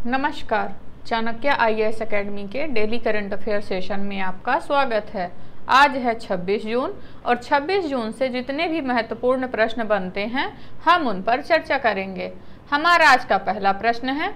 नमस्कार। Chanakya IAS academy के daily current affair session में आपका स्वागत है। आज है 26 जून और 26 जून से जितने भी महत्वपूर्ण प्रश्न बनते हैं हम उन पर चर्चा करेंगे। हमारा आज का पहला प्रश्न है,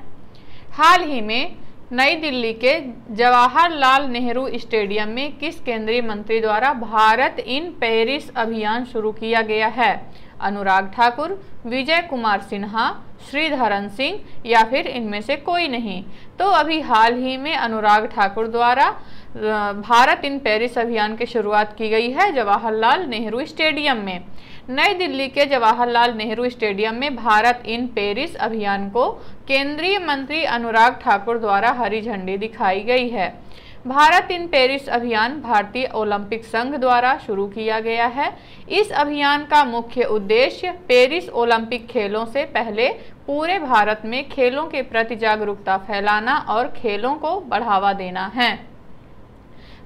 हाल ही में नई दिल्ली के जवाहरलाल नेहरू स्टेडियम में किस केंद्रीय मंत्री द्वारा भारत इन पेरिस अभियान शुरू किया गया है? अनुराग ठाकुर, विजय कुमार सिन्हा, श्रीधरन सिंह या फिर इनमें से कोई नहीं। तो अभी हाल ही में अनुराग ठाकुर द्वारा भारत इन पेरिस अभियान की शुरुआत की गई है जवाहरलाल नेहरू स्टेडियम में। नई दिल्ली के जवाहरलाल नेहरू स्टेडियम में भारत इन पेरिस अभियान को केंद्रीय मंत्री अनुराग ठाकुर द्वारा हरी झंडी दिखाई गई है। भारत इन पेरिस अभियान भारतीय ओलंपिक संघ द्वारा शुरू किया गया है। इस अभियान का मुख्य उद्देश्य पेरिस ओलंपिक खेलों से पहले पूरे भारत में खेलों के प्रति जागरूकता फैलाना और खेलों को बढ़ावा देना है।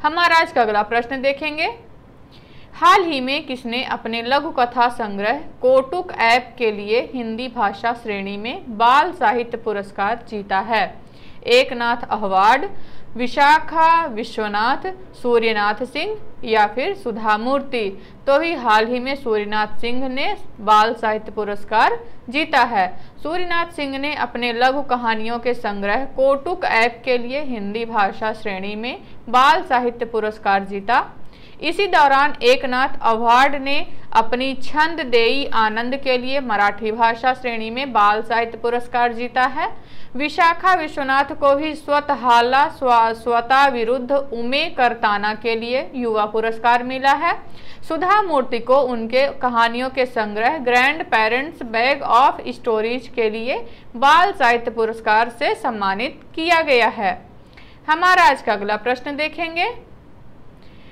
हमारा आज का अगला प्रश्न देखेंगे, हाल ही में किसने अपने लघु कथा संग्रह कौटुक ऐप के लिए हिंदी भाषा श्रेणी में बाल साहित्य पुरस्कार जीता है? एकनाथ अहवाड, विशाखा विश्वनाथ, सूर्यनाथ सिंह या फिर सुधा मूर्ति। तो भी हाल ही में सूर्यनाथ सिंह ने बाल साहित्य पुरस्कार जीता है। सूर्यनाथ सिंह ने अपने लघु कहानियों के संग्रह कौटुक ऐप के लिए हिंदी भाषा श्रेणी में बाल साहित्य पुरस्कार जीता। इसी दौरान एकनाथ अवार्ड ने अपनी छंद देई आनंद के लिए मराठी भाषा श्रेणी में बाल साहित्य पुरस्कार जीता है। विशाखा विश्वनाथ को भी स्वता विरुद्ध उमे करताना के लिए युवा पुरस्कार मिला है। सुधा मूर्ति को उनके कहानियों के संग्रह grand parents bag of stories के लिए बाल साहित्य पुरस्कार से सम्मानित किया गया है। हमारा आज का अगला प्रश्न देखेंगे,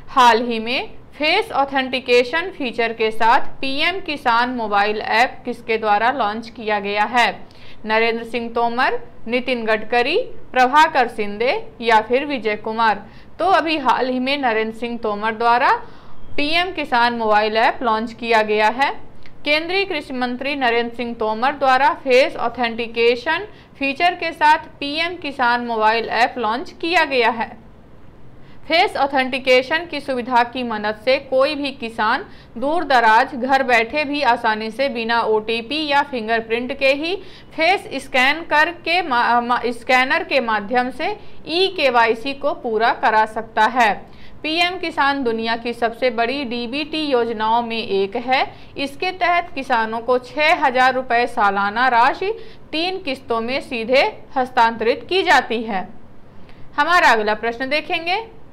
हाल ही में फेस ऑथेंटिकेशन फीचर के साथ पीएम किसान मोबाइल ऐप किसके द्वारा लॉन्च किया गया है? नरेंद्र सिंह तोमर, नितिन गडकरी, प्रभाकर शिंदे या फिर विजय कुमार। तो अभी हाल ही में नरेंद्र सिंह तोमर द्वारा पीएम किसान मोबाइल ऐप लॉन्च किया गया है। केंद्रीय कृषि मंत्री नरेंद्र सिंह तोमर द्वारा फेस ऑथेंटिकेशन फीचर के साथ पीएम किसान मोबाइल ऐप लॉन्च किया गया है। फेस ऑथेंटिकेशन की सुविधा की मदद से कोई भी किसान दूर दराज घर बैठे भी आसानी से बिना ओटीपी या फिंगरप्रिंट के ही फेस स्कैनर के माध्यम से ई-केवाईसी को पूरा करा सकता है। पीएम किसान दुनिया की सबसे बड़ी डीबीटी योजनाओं में एक है। इसके तहत किसानों को 6,000 रुपये सालाना राशि 3 किस्तों में सीधे हस्तांतरित की जाती है। हमारा अगला प्रश्न देखेंगे,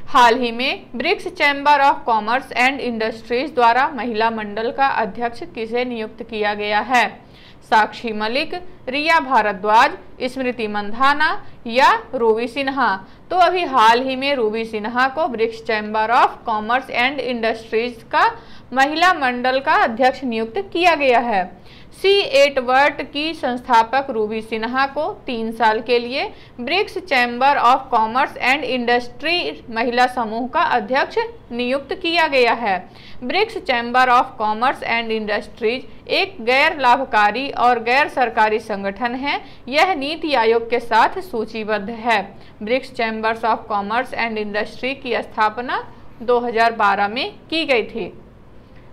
हाल ही में BRICS chamber of commerce and industries द्वारा महिला मंडल का अध्यक्ष किसे नियुक्त किया गया है? साक्षी मलिक, रिया भारद्वाज, स्मृति मंधाना या रूबी सिन्हा। तो अभी हाल ही में रूबी सिन्हा को BRICS chamber of commerce and industries का महिला मंडल का अध्यक्ष नियुक्त किया गया है। C8 वर्ट की संस्थापक रूबी सिन्हा को 3 साल के लिए BRICS chamber of commerce and industry महिला समूह का अध्यक्ष नियुक्त किया गया है। BRICS chamber of commerce and industries एक गैर लाभकारी और गैर सरकारी संगठन है। यह नीति आयोग के साथ सूचीबद्ध है। BRICS chambers of commerce and industry की स्थापना 2012 में की गई थी।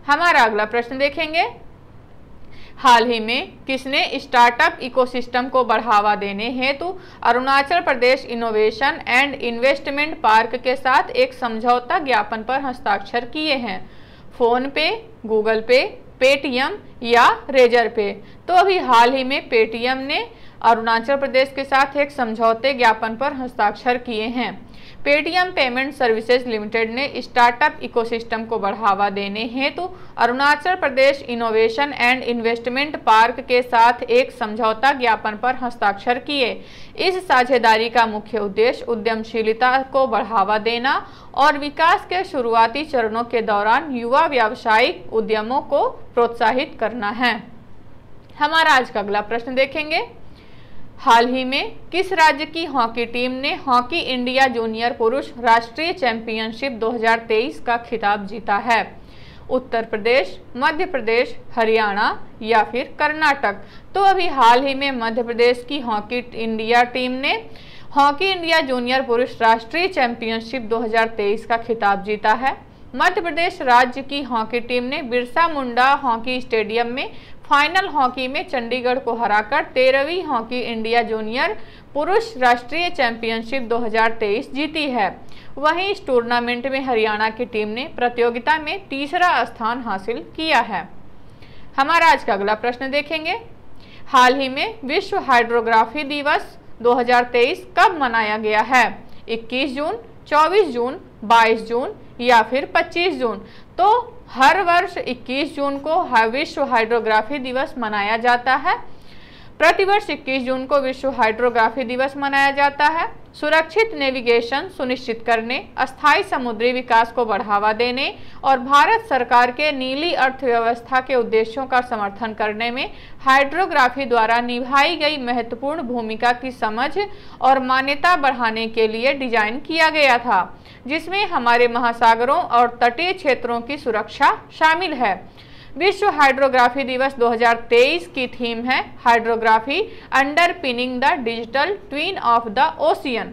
हमारा अगला प्रश्न देखेंगे, हाल ही में किसने स्टार्टअप इकोसिस्टम को बढ़ावा देने हेतु Arunachal Pradesh innovation and investment park के साथ एक समझौता ज्ञापन पर हस्ताक्षर किए हैं? फोन पे, गूगल पे, पेटीएम या रेजर पे। तो अभी हाल ही में पेटीएम ने अरुणाचल प्रदेश के साथ एक समझौते ज्ञापन पर हस्ताक्षर किए हैं। पेटीएम पेमेंट सर्विसेज लिमिटेड ने स्टार्टअप इकोसिस्टम को बढ़ावा देने हेतु Arunachal Pradesh innovation and investment park के साथ एक समझौता ज्ञापन पर हस्ताक्षर किए। इस साझेदारी का मुख्य उद्देश्य उद्यमशीलता को बढ़ावा देना और विकास के शुरुआती चरणों के दौरान युवा व्यावसायिक उद्यमों को प्रोत्साहित करना है। हमारा आज का अगला प्रश्न देखेंगे, हाल ही में किस राज्य की हॉकी टीम ने हॉकी इंडिया जूनियर पुरुष राष्ट्रीय चैंपियनशिप 2023 का खिताब जीता है? उत्तर प्रदेश, मध्य प्रदेश, हरियाणा या फिर कर्नाटक। तो अभी हाल ही में मध्य प्रदेश की हॉकी इंडिया टीम ने हॉकी इंडिया जूनियर पुरुष राष्ट्रीय चैंपियनशिप 2023 का खिताब जीता है। मध्य प्रदेश राज्य की हॉकी टीम ने बिरसा मुंडा हॉकी स्टेडियम में फाइनल हॉकी में चंडीगढ़ को हराकर 13वीं हॉकी इंडिया जूनियर पुरुष राष्ट्रीय चैंपियनशिप 2023 जीती है। वहीं इस टूर्नामेंट में हरियाणा की टीम ने प्रतियोगिता में तीसरा स्थान हासिल किया है। हमारा आज का अगला प्रश्न देखेंगे। हाल ही में विश्व हाइड्रोग्राफी दिवस 2023 कब मनाया गया है? 21 जून, 24 जून, 22 जून या फिर 25 जून। तो हर वर्ष 21 जून को विश्व हाइड्रोग्राफी दिवस मनाया जाता है। प्रतिवर्ष 21 जून को विश्व हाइड्रोग्राफी दिवस मनाया जाता है। सुरक्षित नेविगेशन सुनिश्चित करने, अस्थायी समुद्री विकास को बढ़ावा देने और भारत सरकार के नीली अर्थव्यवस्था के उद्देश्यों का समर्थन करने में हाइड्रोग्राफी द्वारा निभाई गई महत्वपूर्ण भूमिका की समझ और मान्यता बढ़ाने के लिए डिजाइन किया गया था, जिसमें हमारे महासागरों और तटीय क्षेत्रों की सुरक्षा शामिल है। विश्व हाइड्रोग्राफी दिवस 2023 की थीम है hydrography underpinning the digital twin of the ocean.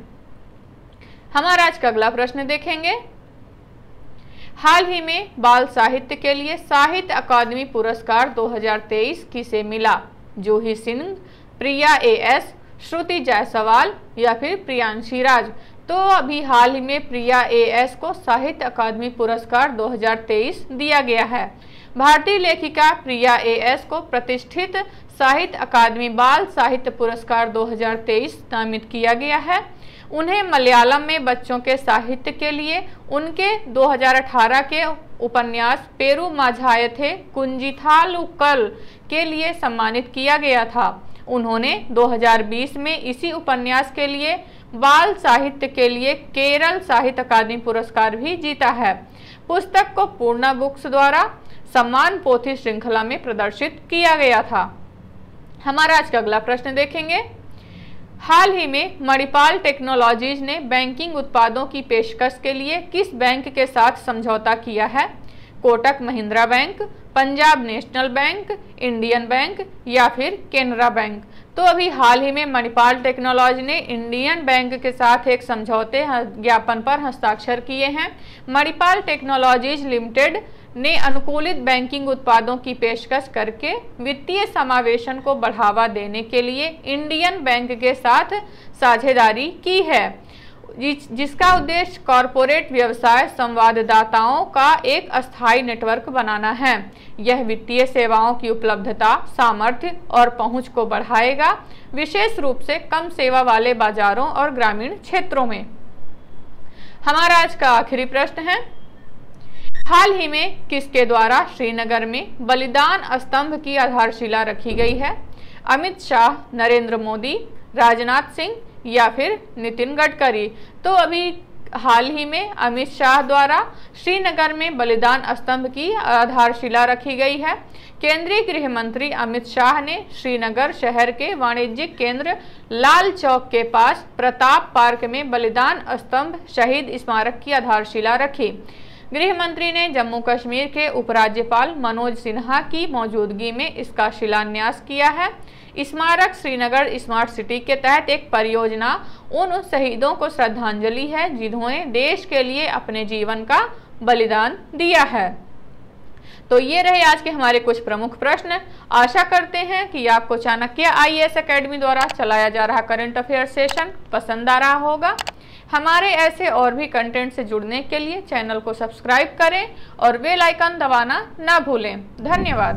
हमारा आज का अगला प्रश्न देखेंगे। हाल ही में बाल साहित्य के लिए साहित्य अकादमी पुरस्कार 2023 किसे मिला? जूही सिंह, प्रिया एएस, श्रुति जायसवाल या फिर प्रियांशी राज। तो अभी हाल ही में प्रिया एएस को साहित्य अकादमी पुरस्कार 2023 दिया गया है। भारतीय लेखिका प्रिया एएस को प्रतिष्ठित साहित्य अकादमी बाल साहित्य पुरस्कार 2023 नामित किया गया है। उन्हें मलयालम में बच्चों के साहित्य के लिए उनके 2018 के उपन्यास पेरू माझायथे कुंजिथालुकल के लिए सम्मानित किया गया था। उन्होंने 2020 में इसी उपन्यास के लिए बाल साहित्य के लिए केरल साहित्य अकादमी पुरस्कार भी जीता है। पुस्तक को पूर्णा बुक्स द्वारा सम्मान पोथी श्रृंखला में प्रदर्शित किया गया था। हमारा आज का अगला प्रश्न देखेंगे। हाल ही में मणिपाल टेक्नोलॉजीज ने बैंकिंग उत्पादों की पेशकश के लिए किस बैंक के साथ समझौता किया है? Kotak Mahindra bank, Punjab national bank, Indian bank या फिर केनरा बैंक। तो अभी हाल ही में मणिपाल टेक्नोलॉजी ने इंडियन बैंक के साथ एक समझौते ज्ञापन पर हस्ताक्षर किए हैं। मणिपाल टेक्नोलॉजीज लिमिटेड ने अनुकूलित बैंकिंग उत्पादों की पेशकश करके वित्तीय समावेशन को बढ़ावा देने के लिए इंडियन बैंक के साथ साझेदारी की है, जिसका उद्देश्य कॉरपोरेट व्यवसाय संवाददाताओं का एक अस्थायी नेटवर्क बनाना है। यह वित्तीय सेवाओं की उपलब्धता, सामर्थ्य और पहुंच को बढ़ाएगा, विशेष रूप से कम सेवा वाले बाजारों और ग्रामीण क्षेत्रों में। हमारा आज का आखिरी प्रश्न है। हाल ही में किसके द्वारा श्रीनगर में बलिदान स्तंभ की आधारशिला रखी गई है? अमित शाह, नरेंद्र मोदी, राजनाथ सिंह या फिर नितिन गडकरी। तो अभी हाल ही में अमित शाह द्वारा श्रीनगर में बलिदान स्तंभ की आधारशिला रखी गई है। केंद्रीय गृह मंत्री अमित शाह ने श्रीनगर शहर के वाणिज्यिक केंद्र लाल चौक के पास प्रताप पार्क में बलिदान स्तंभ शहीद स्मारक की आधारशिला रखी। गृह मंत्री ने जम्मू कश्मीर के उपराज्यपाल मनोज सिन्हा की मौजूदगी में इसका शिलान्यास किया है। स्मारक श्रीनगर स्मार्ट सिटी के तहत एक परियोजना उन शहीदों को श्रद्धांजलि है जिन्होंने देश के लिए अपने जीवन का बलिदान दिया है। तो ये रहे आज के हमारे कुछ प्रमुख प्रश्न। आशा करते हैं कि आपको चाणक्य आईएएस एकेडमी द्वारा चलाया जा रहा करंट अफेयर सेशन पसंद आ रहा होगा। हमारे ऐसे और भी कंटेंट से जुड़ने के लिए चैनल को सब्सक्राइब करें और बेल आइकन दबाना ना भूलें। धन्यवाद।